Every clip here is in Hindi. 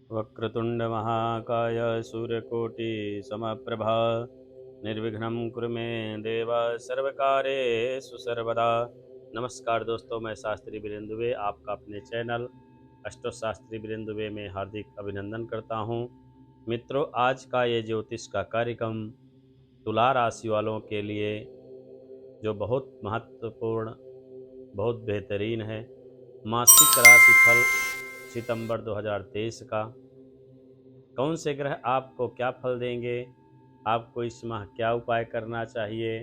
वक्रतुण्डमहाकाय सूर्यकोटिसमप्रभा निर्विघ्नं कुरु मे देव सर्वकार्येषु सर्वदा। नमस्कार दोस्तों, मैं शास्त्री वीरेंद्र दुबे आपका अपने चैनल अष्टो शास्त्री वीरेंद्र दुबे में हार्दिक अभिनंदन करता हूं। मित्रों, आज का ये ज्योतिष का कार्यक्रम तुला राशि वालों के लिए जो बहुत महत्वपूर्ण, बहुत बेहतरीन है। मासिक राशिफल सितंबर 2023 का कौन से ग्रह आपको क्या फल देंगे, आपको इस माह क्या उपाय करना चाहिए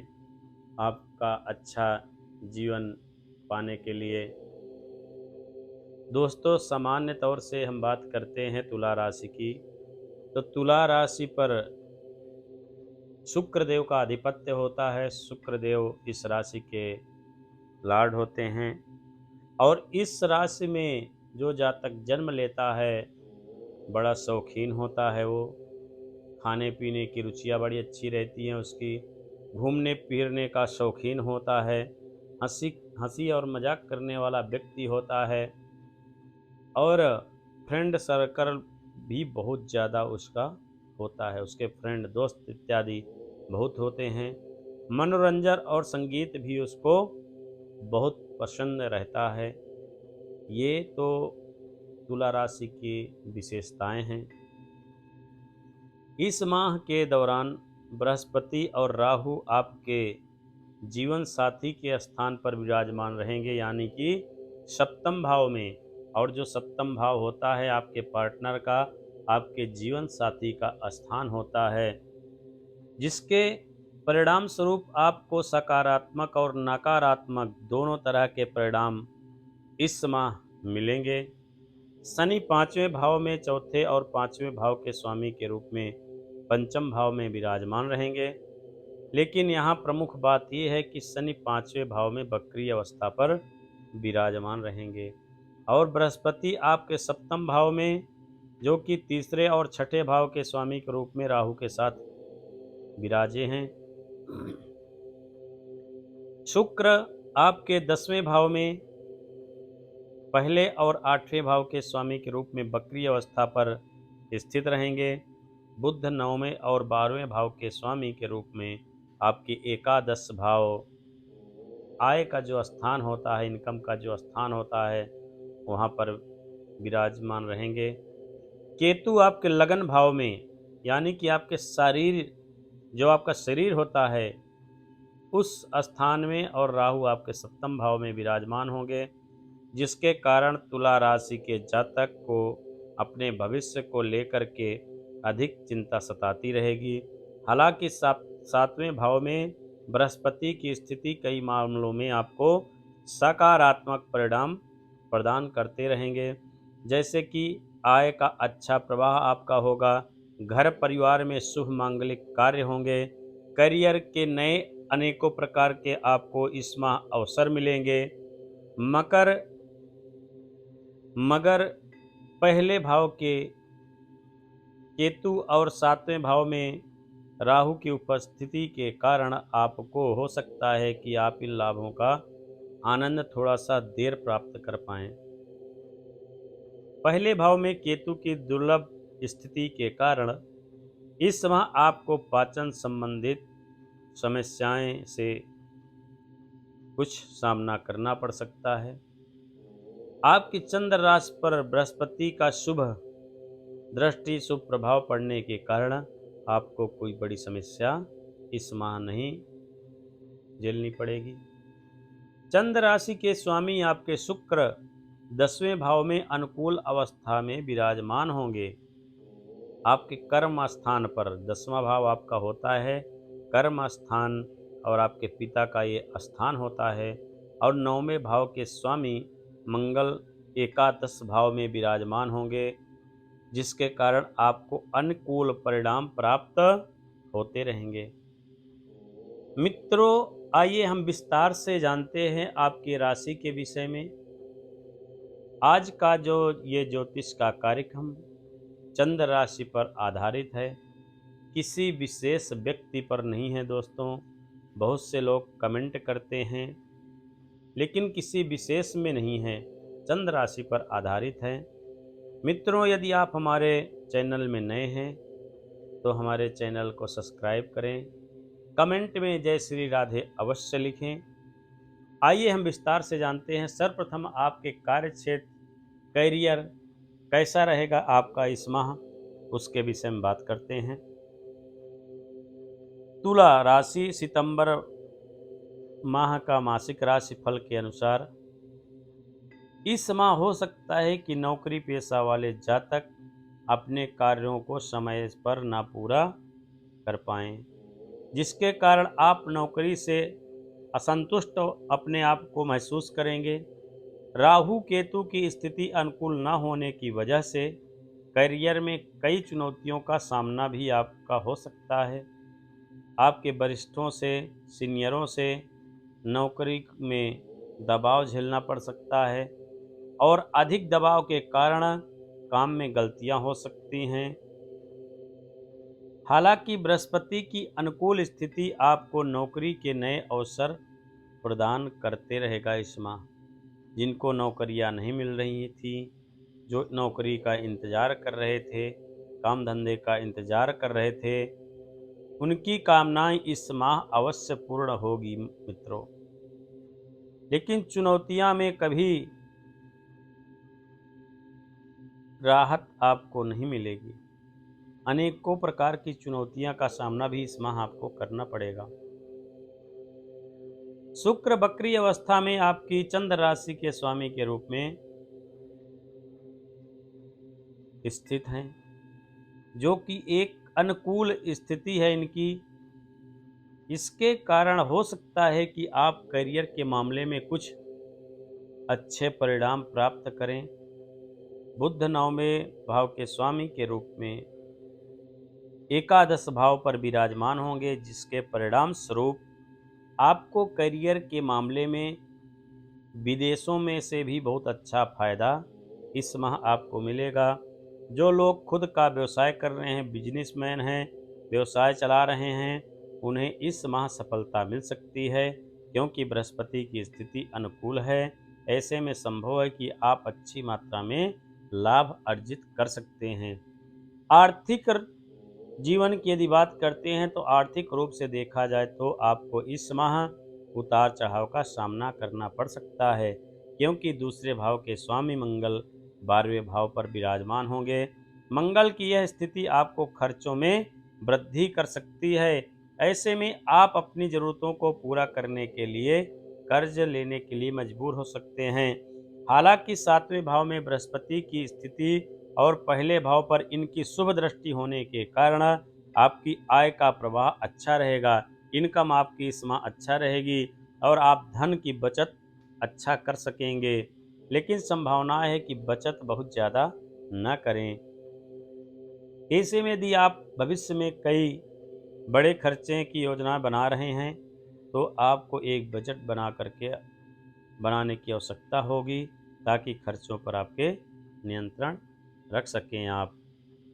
आपका अच्छा जीवन पाने के लिए। दोस्तों, सामान्य तौर से हम बात करते हैं तुला राशि की, तो तुला राशि पर शुक्रदेव का आधिपत्य होता है। शुक्रदेव इस राशि के लॉर्ड होते हैं और इस राशि में जो जातक जन्म लेता है बड़ा शौकीन होता है। वो खाने पीने की रुचियाँ बड़ी अच्छी रहती हैं उसकी, घूमने फिरने का शौकीन होता है, हंसी हंसी और मजाक करने वाला व्यक्ति होता है और फ्रेंड सर्कल भी बहुत ज़्यादा उसका होता है। उसके फ्रेंड दोस्त इत्यादि बहुत होते हैं। मनोरंजन और संगीत भी उसको बहुत पसंद रहता है। ये तो तुला राशि की विशेषताएं हैं। इस माह के दौरान बृहस्पति और राहु आपके जीवन साथी के स्थान पर विराजमान रहेंगे, यानी कि सप्तम भाव में। और जो सप्तम भाव होता है आपके पार्टनर का, आपके जीवन साथी का स्थान होता है, जिसके परिणाम स्वरूप आपको सकारात्मक और नकारात्मक दोनों तरह के परिणाम इस माह मिलेंगे। शनि पांचवें भाव में चौथे और पांचवें भाव के स्वामी के रूप में पंचम भाव में विराजमान रहेंगे। लेकिन यहाँ प्रमुख बात यह है कि शनि पांचवें भाव में वक्री अवस्था पर विराजमान रहेंगे और बृहस्पति आपके सप्तम भाव में, जो कि तीसरे और छठे भाव के स्वामी के रूप में राहु के साथ विराजे हैं। शुक्र आपके 10वें भाव में पहले और 8वें भाव के स्वामी के रूप में वक्री अवस्था पर स्थित रहेंगे। बुध 9वें और 12वें भाव के स्वामी के रूप में आपके एकादश भाव, आय का जो स्थान होता है, इनकम का जो स्थान होता है, वहाँ पर विराजमान रहेंगे। केतु आपके लगन भाव में, यानी कि आपके शरीर, जो आपका शरीर होता है, उस स्थान में, और राहु आपके सप्तम भाव में विराजमान होंगे, जिसके कारण तुला राशि के जातक को अपने भविष्य को लेकर के अधिक चिंता सताती रहेगी। हालांकि सातवें भाव में बृहस्पति की स्थिति कई मामलों में आपको सकारात्मक परिणाम प्रदान करते रहेंगे, जैसे कि आय का अच्छा प्रवाह आपका होगा, घर परिवार में शुभ मांगलिक कार्य होंगे, करियर के नए अनेकों प्रकार के आपको इस माह अवसर मिलेंगे। मगर पहले भाव के केतु और सातवें भाव में राहु की उपस्थिति के कारण आपको हो सकता है कि आप इन लाभों का आनंद थोड़ा सा देर प्राप्त कर पाएं। पहले भाव में केतु की दुर्लभ स्थिति के कारण इस माह आपको पाचन संबंधित समस्याएं से कुछ सामना करना पड़ सकता है। आपकी चंद्र राशि पर बृहस्पति का शुभ दृष्टि, शुभ प्रभाव पड़ने के कारण आपको कोई बड़ी समस्या इस माह नहीं झेलनी पड़ेगी। चंद्र राशि के स्वामी आपके शुक्र 10वें भाव में अनुकूल अवस्था में विराजमान होंगे। आपके कर्म स्थान पर 10वां भाव आपका होता है कर्म स्थान, और आपके पिता का ये स्थान होता है, और 9वें भाव के स्वामी मंगल एकादश भाव में विराजमान होंगे, जिसके कारण आपको अनुकूल परिणाम प्राप्त होते रहेंगे। मित्रों, आइए हम विस्तार से जानते हैं आपकी राशि के विषय में। आज का जो ये ज्योतिष का कार्यक्रम चंद्र राशि पर आधारित है, किसी विशेष व्यक्ति पर नहीं है। दोस्तों, बहुत से लोग कमेंट करते हैं, लेकिन किसी विशेष में नहीं है, चंद्र राशि पर आधारित है। मित्रों, यदि आप हमारे चैनल में नए हैं तो हमारे चैनल को सब्सक्राइब करें, कमेंट में जय श्री राधे अवश्य लिखें। आइए हम विस्तार से जानते हैं। सर्वप्रथम आपके कार्य क्षेत्र, करियर कैसा रहेगा आपका इस माह, उसके विषय में बात करते हैं। तुला राशि सितंबर माह का मासिक राशि फल के अनुसार इस माह हो सकता है कि नौकरी पेशा वाले जातक अपने कार्यों को समय पर ना पूरा कर पाएं, जिसके कारण आप नौकरी से असंतुष्ट अपने आप को महसूस करेंगे। राहु केतु की स्थिति अनुकूल न होने की वजह से करियर में कई चुनौतियों का सामना भी आपका हो सकता है। आपके वरिष्ठों से, सीनियरों से नौकरी में दबाव झेलना पड़ सकता है और अधिक दबाव के कारण काम में गलतियां हो सकती हैं। हालांकि बृहस्पति की अनुकूल स्थिति आपको नौकरी के नए अवसर प्रदान करते रहेगा इस माह। जिनको नौकरियां नहीं मिल रही थी, जो नौकरी का इंतज़ार कर रहे थे, काम धंधे का इंतज़ार कर रहे थे, उनकी कामनाएं इस माह अवश्य पूर्ण होगी मित्रों। लेकिन चुनौतियां में कभी राहत आपको नहीं मिलेगी। अनेकों प्रकार की चुनौतियां का सामना भी इस माह आपको करना पड़ेगा। शुक्र वक्री अवस्था में आपकी चंद्र राशि के स्वामी के रूप में स्थित हैं, जो कि एक अनुकूल स्थिति है इनकी। इसके कारण हो सकता है कि आप करियर के मामले में कुछ अच्छे परिणाम प्राप्त करें। बुध नवमें भाव के स्वामी के रूप में एकादश भाव पर विराजमान होंगे, जिसके परिणाम स्वरूप आपको करियर के मामले में विदेशों में से भी बहुत अच्छा फायदा इस माह आपको मिलेगा। जो लोग खुद का व्यवसाय कर रहे हैं, बिजनेसमैन हैं, व्यवसाय चला रहे हैं, उन्हें इस माह सफलता मिल सकती है, क्योंकि बृहस्पति की स्थिति अनुकूल है। ऐसे में संभव है कि आप अच्छी मात्रा में लाभ अर्जित कर सकते हैं। आर्थिक जीवन की यदि बात करते हैं तो आर्थिक रूप से देखा जाए तो आपको इस माह उतार चढ़ाव का सामना करना पड़ सकता है, क्योंकि दूसरे भाव के स्वामी मंगल 12वें भाव पर विराजमान होंगे। मंगल की यह स्थिति आपको खर्चों में वृद्धि कर सकती है। ऐसे में आप अपनी ज़रूरतों को पूरा करने के लिए कर्ज लेने के लिए मजबूर हो सकते हैं। हालांकि 7वें भाव में बृहस्पति की स्थिति और पहले भाव पर इनकी शुभ दृष्टि होने के कारण आपकी आय का प्रवाह अच्छा रहेगा। इनकम आपकी इस माह अच्छा रहेगी और आप धन की बचत अच्छा कर सकेंगे। लेकिन संभावना है कि बचत बहुत ज़्यादा न करें। ऐसे में यदि आप भविष्य में कई बड़े खर्चे की योजना बना रहे हैं तो आपको एक बजट बनाने की आवश्यकता होगी, ताकि खर्चों पर आपके नियंत्रण रख सकें आप।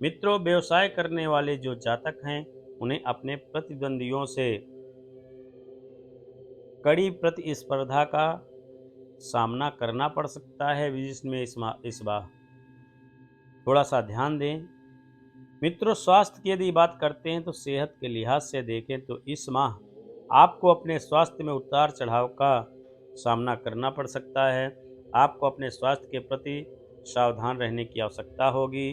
मित्रों, व्यवसाय करने वाले जो जातक हैं, उन्हें अपने प्रतिद्वंदियों से कड़ी प्रतिस्पर्धा का सामना करना पड़ सकता है, जिसमें इस बार थोड़ा सा ध्यान दें। मित्रों, स्वास्थ्य की यदि बात करते हैं तो सेहत के लिहाज से देखें तो इस माह आपको अपने स्वास्थ्य में उतार चढ़ाव का सामना करना पड़ सकता है। आपको अपने स्वास्थ्य के प्रति सावधान रहने की आवश्यकता होगी,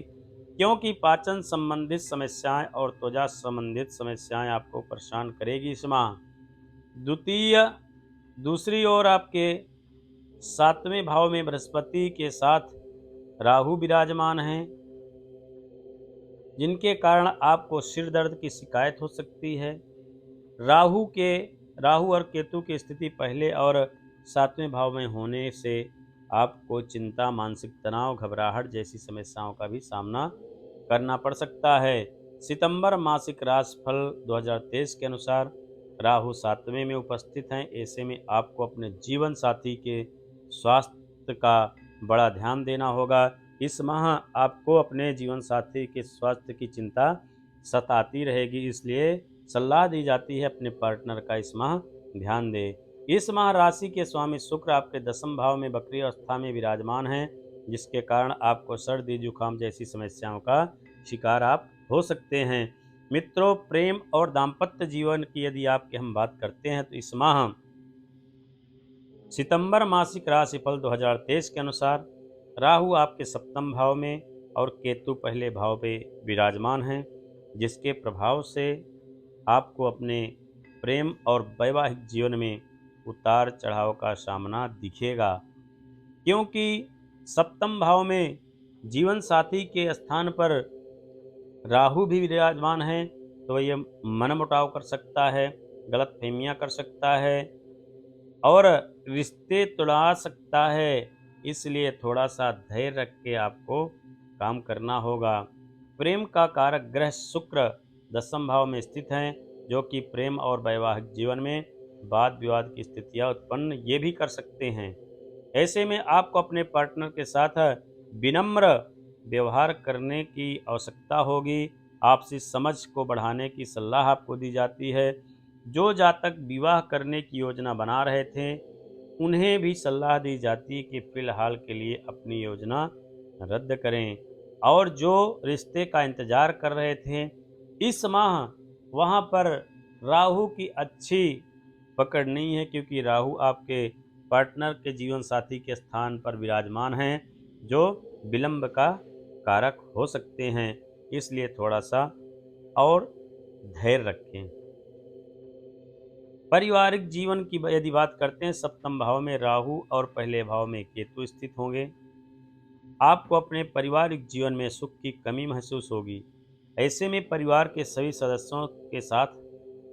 क्योंकि पाचन संबंधित समस्याएं और त्वचा संबंधित समस्याएं आपको परेशान करेगी इस माह। दूसरी ओर आपके 7वें भाव में बृहस्पति के साथ राहु विराजमान हैं, जिनके कारण आपको सिर दर्द की शिकायत हो सकती है। राहु और केतु की स्थिति पहले और 7वें भाव में होने से आपको चिंता, मानसिक तनाव, घबराहट जैसी समस्याओं का भी सामना करना पड़ सकता है। सितंबर मासिक राशिफल 2023 के अनुसार राहु 7वें में उपस्थित हैं। ऐसे में आपको अपने जीवन साथी के स्वास्थ्य का बड़ा ध्यान देना होगा। इस माह आपको अपने जीवन साथी के स्वास्थ्य की चिंता सताती रहेगी, इसलिए सलाह दी जाती है अपने पार्टनर का इस माह ध्यान दें। इस माह राशि के स्वामी शुक्र आपके 10वें भाव में वक्री अवस्था में विराजमान हैं, जिसके कारण आपको सर्दी जुकाम जैसी समस्याओं का शिकार आप हो सकते हैं। मित्रों, प्रेम और दाम्पत्य जीवन की यदि आपकी हम बात करते हैं तो इस माह सितंबर मासिक राशिफल 2023 के अनुसार राहु आपके सप्तम भाव में और केतु पहले भाव पे विराजमान हैं, जिसके प्रभाव से आपको अपने प्रेम और वैवाहिक जीवन में उतार चढ़ाव का सामना दिखेगा, क्योंकि सप्तम भाव में जीवन साथी के स्थान पर राहु भी विराजमान है। तो ये मनमुटाव कर सकता है, गलतफहमियां कर सकता है और रिश्ते तुड़ा सकता है। इसलिए थोड़ा सा धैर्य रख के आपको काम करना होगा। प्रेम का कारक ग्रह शुक्र दसम भाव में स्थित हैं, जो कि प्रेम और वैवाहिक जीवन में वाद विवाद की स्थितियां उत्पन्न ये भी कर सकते हैं। ऐसे में आपको अपने पार्टनर के साथ विनम्र व्यवहार करने की आवश्यकता होगी। आपसी समझ को बढ़ाने की सलाह आपको दी जाती है। जो जातक विवाह करने की योजना बना रहे थे, उन्हें भी सलाह दी जाती है कि फिलहाल के लिए अपनी योजना रद्द करें। और जो रिश्ते का इंतजार कर रहे थे, इस माह वहां पर राहु की अच्छी पकड़ नहीं है, क्योंकि राहु आपके पार्टनर के जीवन साथी के स्थान पर विराजमान हैं, जो विलंब का कारक हो सकते हैं। इसलिए थोड़ा सा और धैर्य रखें। पारिवारिक जीवन की यदि बात करते हैं, सप्तम भाव में राहु और पहले भाव में केतु स्थित होंगे। आपको अपने पारिवारिक जीवन में सुख की कमी महसूस होगी। ऐसे में परिवार के सभी सदस्यों के साथ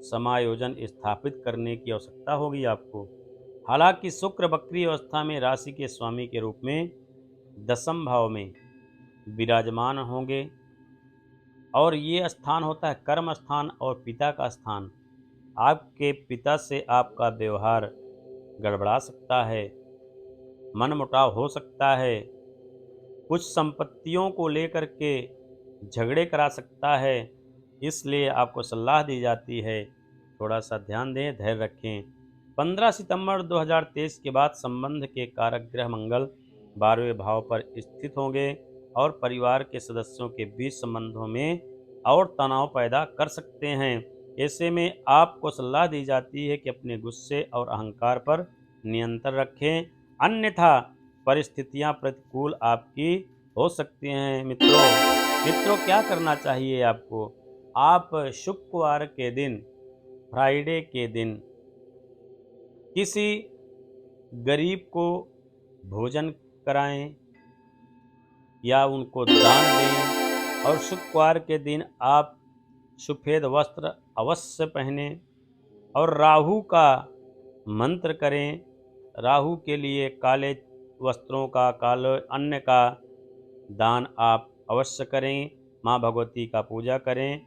समायोजन स्थापित करने की आवश्यकता होगी आपको। हालांकि शुक्र वक्री अवस्था में राशि के स्वामी के रूप में दसम भाव में विराजमान होंगे, और ये स्थान होता है कर्म स्थान और पिता का स्थान। आपके पिता से आपका व्यवहार गड़बड़ा सकता है, मनमुटाव हो सकता है, कुछ संपत्तियों को लेकर के झगड़े करा सकता है। इसलिए आपको सलाह दी जाती है, थोड़ा सा ध्यान दें, धैर्य रखें। 15 सितंबर 2023 के बाद संबंध के कारक ग्रह मंगल 12वें भाव पर स्थित होंगे और परिवार के सदस्यों के बीच संबंधों में और तनाव पैदा कर सकते हैं। ऐसे में आपको सलाह दी जाती है कि अपने गुस्से और अहंकार पर नियंत्रण रखें, अन्यथा परिस्थितियां प्रतिकूल आपकी हो सकती हैं। मित्रों क्या करना चाहिए आपको? आप शुक्रवार के दिन, फ्राइडे के दिन किसी गरीब को भोजन कराएं या उनको दान दें, और शुक्रवार के दिन आप सफ़ेद वस्त्र अवश्य पहने और राहु का मंत्र करें। राहु के लिए काले वस्त्रों का, काले अन्न का दान आप अवश्य करें। माँ भगवती का पूजा करें